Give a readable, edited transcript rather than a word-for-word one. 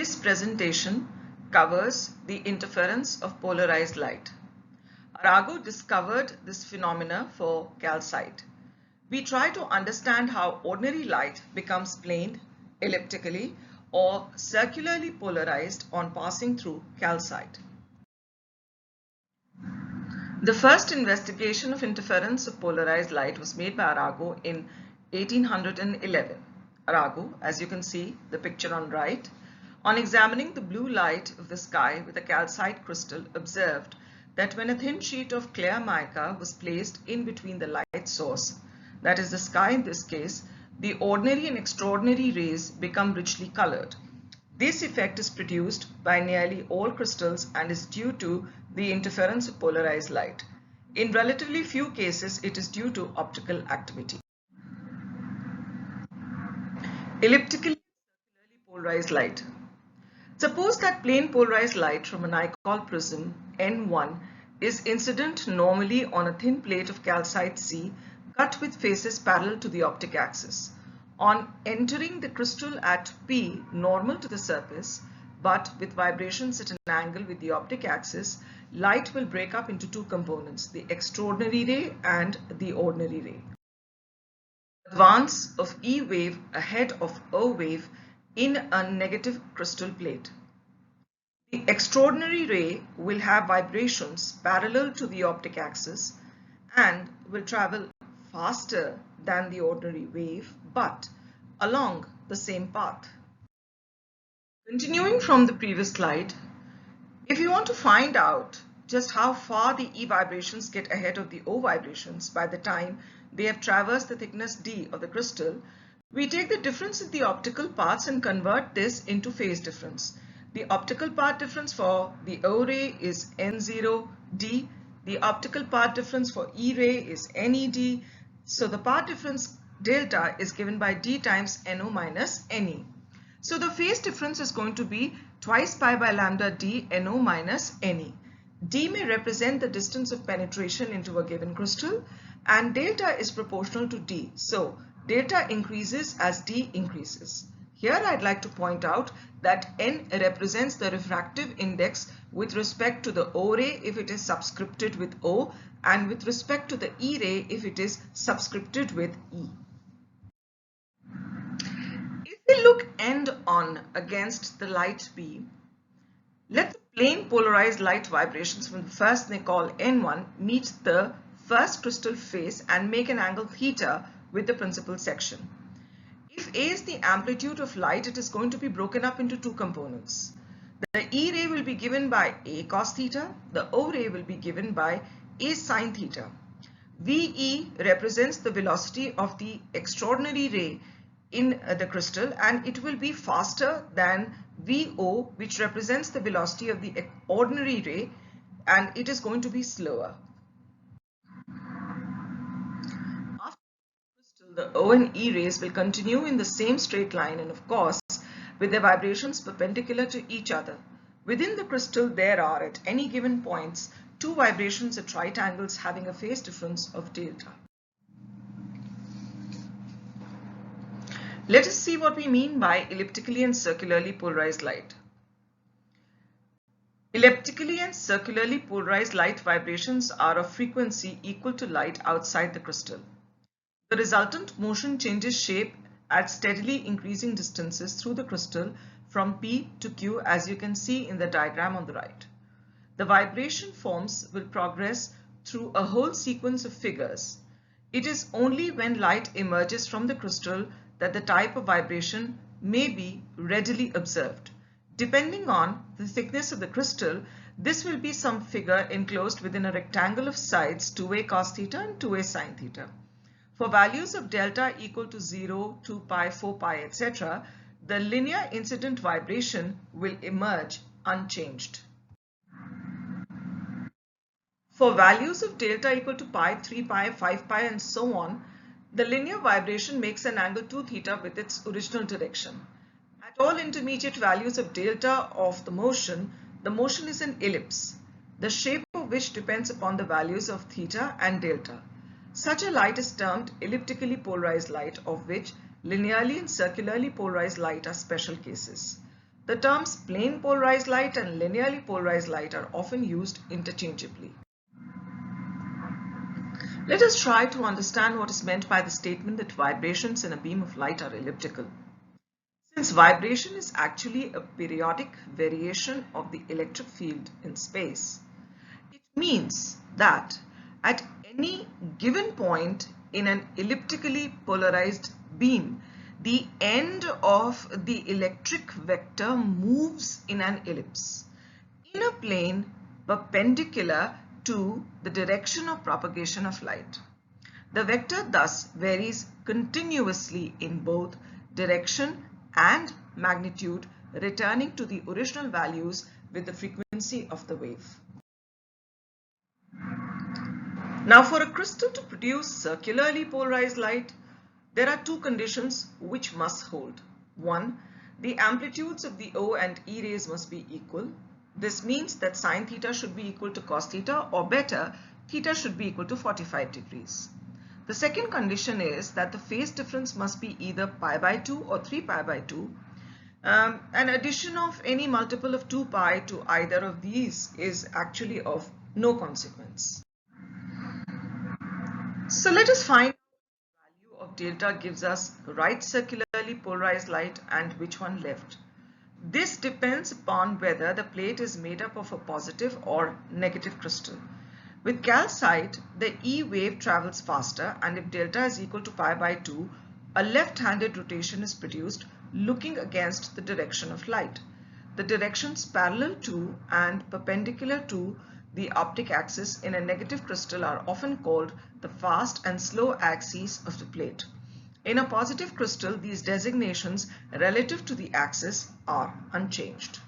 This presentation covers the interference of polarized light. Arago discovered this phenomena for calcite. We try to understand how ordinary light becomes planed, elliptically, or circularly polarized on passing through calcite. The first investigation of interference of polarized light was made by Arago in 1811. Arago, as you can see the picture on right, on examining the blue light of the sky with a calcite crystal, observed that when a thin sheet of clear mica was placed in between the light source, that is the sky in this case, the ordinary and extraordinary rays become richly colored. This effect is produced by nearly all crystals and is due to the interference of polarized light. In relatively few cases, it is due to optical activity. Elliptically polarized light. Suppose that plane polarized light from a Nicol prism N1 is incident normally on a thin plate of calcite C cut with faces parallel to the optic axis. On entering the crystal at P normal to the surface but with vibrations at an angle with the optic axis, light will break up into two components, the extraordinary ray and the ordinary ray. Advance of E wave ahead of O wave in a negative crystal plate. The extraordinary ray will have vibrations parallel to the optic axis and will travel faster than the ordinary wave but along the same path. Continuing from the previous slide, if you want to find out just how far the E vibrations get ahead of the O vibrations by the time they have traversed the thickness D of the crystal, we take the difference in the optical paths and convert this into phase difference. The optical path difference for the O ray is N0D. The optical path difference for E ray is NED. So the path difference delta is given by D times NO minus NE. So the phase difference is going to be twice pi by lambda D NO minus NE. D may represent the distance of penetration into a given crystal and delta is proportional to D. So delta increases as D increases. Here I'd like to point out that N represents the refractive index with respect to the O ray if it is subscripted with O and with respect to the E ray if it is subscripted with E. If we look end on against the light beam, let the plane polarized light vibrations from the first Nicol N1 meet the first crystal face and make an angle theta with the principal section. If A is the amplitude of light, it is going to be broken up into two components. The E ray will be given by A cos theta, the O ray will be given by A sin theta. VE represents the velocity of the extraordinary ray in the crystal and it will be faster than VO, which represents the velocity of the ordinary ray, and it is going to be slower. After the crystal, the O and E rays will continue in the same straight line and of course with their vibrations perpendicular to each other. Within the crystal there are at any given points two vibrations at right angles having a phase difference of delta. Let us see what we mean by elliptically and circularly polarized light. Elliptically and circularly polarized light vibrations are of frequency equal to light outside the crystal. The resultant motion changes shape at steadily increasing distances through the crystal from P to Q, as you can see in the diagram on the right. The vibration forms will progress through a whole sequence of figures. It is only when light emerges from the crystal that the type of vibration may be readily observed. Depending on the thickness of the crystal, this will be some figure enclosed within a rectangle of sides 2a cos theta and 2a sin theta. For values of delta equal to 0, 2 pi, 4 pi, etc., the linear incident vibration will emerge unchanged. For values of delta equal to pi, 3 pi, 5 pi and so on, the linear vibration makes an angle 2 theta with its original direction. At all intermediate values of delta of the motion is an ellipse, the shape of which depends upon the values of theta and delta. Such a light is termed elliptically polarized light, of which linearly and circularly polarized light are special cases. The terms plane polarized light and linearly polarized light are often used interchangeably. Let us try to understand what is meant by the statement that vibrations in a beam of light are elliptical. Since vibration is actually a periodic variation of the electric field in space, it means that at any given point in an elliptically polarized beam, the end of the electric vector moves in an ellipse in a plane perpendicular to the direction of propagation of light. The vector thus varies continuously in both direction and magnitude, returning to the original values with the frequency of the wave. Now, for a crystal to produce circularly polarized light, there are two conditions which must hold. One, the amplitudes of the O and E rays must be equal. This means that sine theta should be equal to cos theta, or better, theta should be equal to 45 degrees. The second condition is that the phase difference must be either pi by 2 or 3 pi by 2. An addition of any multiple of 2 pi to either of these is actually of no consequence. So let us find the value of delta gives us right circularly polarized light and which one left. This depends upon whether the plate is made up of a positive or negative crystal. With calcite, the E wave travels faster, and if delta is equal to pi by 2, a left-handed rotation is produced looking against the direction of light. The directions parallel to and perpendicular to the optic axis in a negative crystal are often called the fast and slow axes of the plate. In a positive crystal, these designations relative to the axis are unchanged.